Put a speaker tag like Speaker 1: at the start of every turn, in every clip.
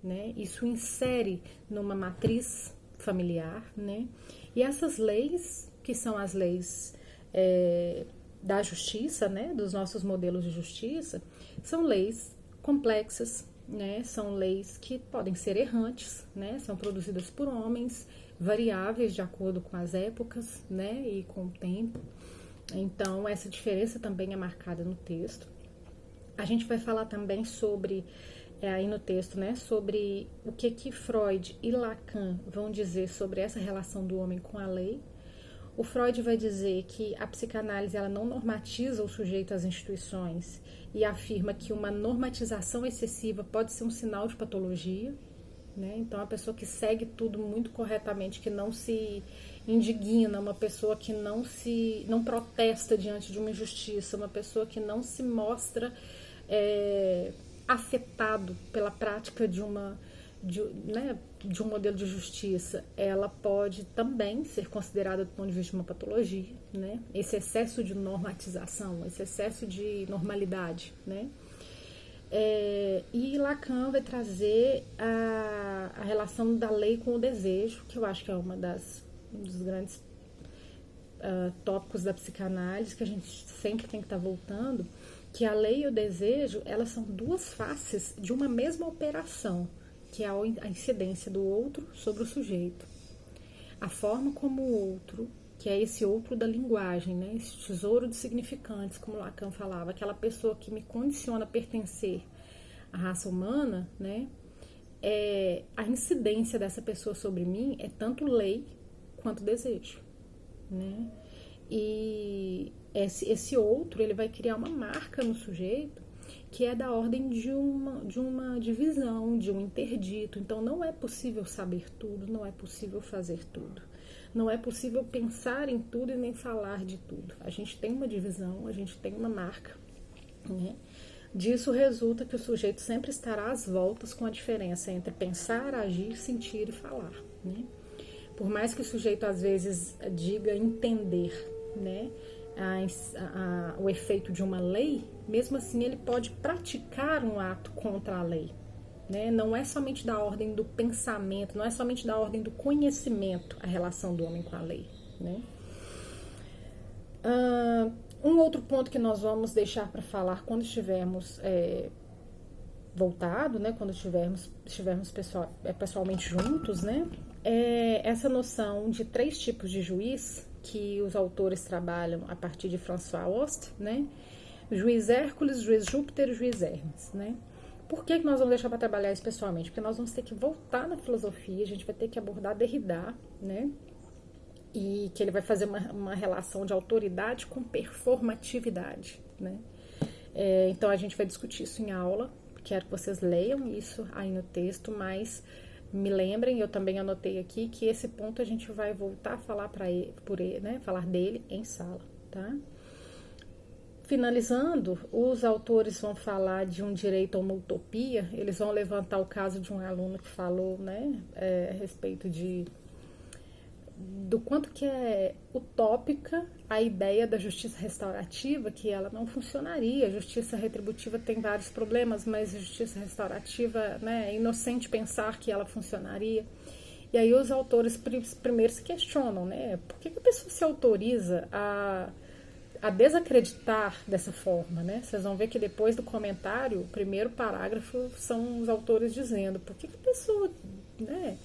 Speaker 1: né? Isso insere numa matriz familiar, né? E essas leis, que são as leis da justiça, né? Dos nossos modelos de justiça, são leis complexas, né? São leis que podem ser errantes, né? São produzidas por homens, variáveis de acordo com as épocas, né? E com o tempo. Então, essa diferença também é marcada no texto. A gente vai falar também sobre, aí no texto, né, sobre o que Freud e Lacan vão dizer sobre essa relação do homem com a lei. O Freud vai dizer que a psicanálise ela não normatiza o sujeito às instituições e afirma que uma normatização excessiva pode ser um sinal de patologia, né? Então, a pessoa que segue tudo muito corretamente, que não se indigna, uma pessoa que não protesta diante de uma injustiça, uma pessoa que não se mostra afetado pela prática de um modelo de justiça, ela pode também ser considerada do ponto de vista de uma patologia, né? Esse excesso de normatização, esse excesso de normalidade, né? E Lacan vai trazer a relação da lei com o desejo, que eu acho que é um dos grandes tópicos da psicanálise, que a gente sempre tem que estar voltando, que a lei e o desejo, elas são duas faces de uma mesma operação, que é a incidência do outro sobre o sujeito. A forma como o outro, que é esse outro da linguagem, né? Esse tesouro de significantes, como Lacan falava, aquela pessoa que me condiciona a pertencer à raça humana, né? A incidência dessa pessoa sobre mim é tanto lei quanto desejo, né? E esse outro, ele vai criar uma marca no sujeito que é da ordem de uma divisão, de um interdito. Então, não é possível saber tudo, não é possível fazer tudo. Não é possível pensar em tudo e nem falar de tudo. A gente tem uma divisão, a gente tem uma marca, né? Disso resulta que o sujeito sempre estará às voltas com a diferença entre pensar, agir, sentir e falar, né? Por mais que o sujeito às vezes diga entender, né, o efeito de uma lei, mesmo assim ele pode praticar um ato contra a lei, né? Não é somente da ordem do pensamento, não é somente da ordem do conhecimento a relação do homem com a lei, né? Um outro ponto que nós vamos deixar para falar quando estivermos voltado, né, quando estivermos pessoalmente juntos, né, é essa noção de 3 tipos de juiz que os autores trabalham a partir de François Host, né, juiz Hércules, juiz Júpiter e juiz Hermes, né. Por que nós vamos deixar para trabalhar isso pessoalmente? Porque nós vamos ter que voltar na filosofia, a gente vai ter que abordar Derrida, né, e que ele vai fazer uma relação de autoridade com performatividade, né. Então a gente vai discutir isso em aula. Quero que vocês leiam isso aí no texto, mas me lembrem, eu também anotei aqui, que esse ponto a gente vai voltar a falar falar dele em sala, tá? Finalizando, os autores vão falar de um direito a uma utopia, eles vão levantar o caso de um aluno que falou, né, a respeito do quanto que é utópica a ideia da justiça restaurativa, que ela não funcionaria. A justiça retributiva tem vários problemas, mas a justiça restaurativa, né, é inocente pensar que ela funcionaria. E aí os autores primeiro se questionam, né, por que a pessoa se autoriza a desacreditar dessa forma, né? Vocês vão ver que depois do comentário, o primeiro parágrafo são os autores dizendo por que a pessoa, né,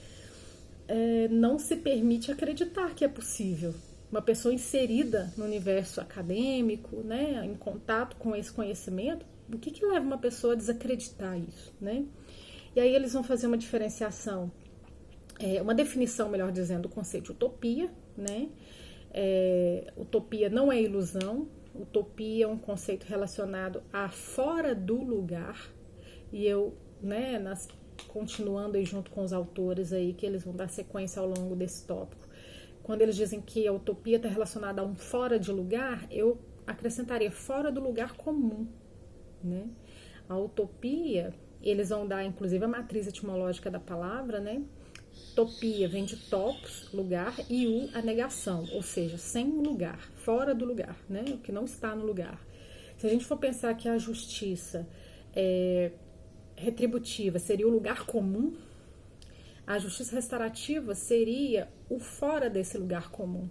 Speaker 1: não se permite acreditar que é possível. Uma pessoa inserida no universo acadêmico, né, em contato com esse conhecimento, o que leva uma pessoa a desacreditar isso, né? E aí eles vão fazer uma diferenciação, uma definição, melhor dizendo, do conceito de utopia, né? Utopia não é ilusão, utopia é um conceito relacionado a fora do lugar, e eu, né, continuando aí junto com os autores aí, que eles vão dar sequência ao longo desse tópico. Quando eles dizem que a utopia está relacionada a um fora de lugar, eu acrescentaria fora do lugar comum, né? A utopia, eles vão dar inclusive a matriz etimológica da palavra, né? Topia vem de topos, lugar, e a negação, ou seja, sem lugar, fora do lugar, né? O que não está no lugar. Se a gente for pensar que a justiça retributiva seria o lugar comum, a justiça restaurativa seria o fora desse lugar comum.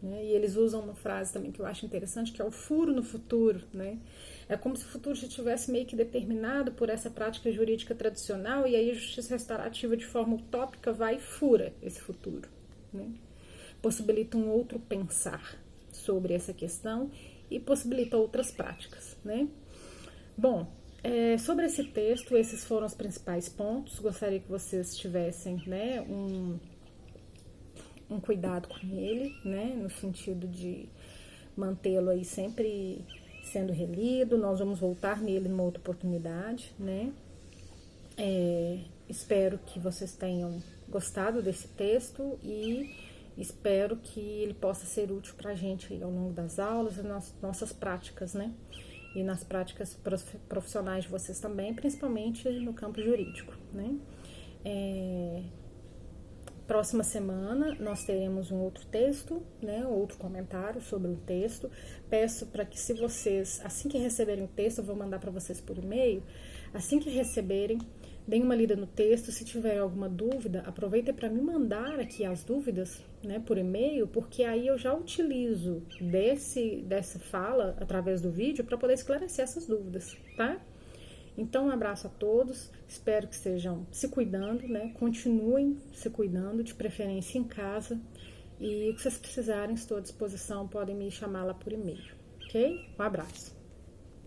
Speaker 1: Né? E eles usam uma frase também que eu acho interessante, que é o furo no futuro. Né? É como se o futuro já estivesse meio que determinado por essa prática jurídica tradicional, e aí a justiça restaurativa, de forma utópica, vai e fura esse futuro. Né? Possibilita um outro pensar sobre essa questão e possibilita outras práticas. Né? Bom, sobre esse texto, esses foram os principais pontos. Gostaria que vocês tivessem, né, um cuidado com ele, né, no sentido de mantê-lo aí sempre sendo relido. Nós vamos voltar nele numa outra oportunidade, né. Espero que vocês tenham gostado desse texto e espero que ele possa ser útil para a gente aí ao longo das aulas e nas nossas práticas, né, e nas práticas profissionais de vocês também, principalmente no campo jurídico, né. Próxima semana nós teremos um outro texto, né, outro comentário sobre o texto. Peço para que, se vocês, assim que receberem o texto, eu vou mandar para vocês por e-mail, assim que receberem, deem uma lida no texto. Se tiver alguma dúvida, aproveitem para me mandar aqui as dúvidas, né, por e-mail, porque aí eu já utilizo dessa fala através do vídeo para poder esclarecer essas dúvidas, tá? Então, um abraço a todos, espero que estejam se cuidando, né? Continuem se cuidando, de preferência em casa, e o que vocês precisarem, estou à disposição, podem me chamar lá por e-mail, ok? Um abraço.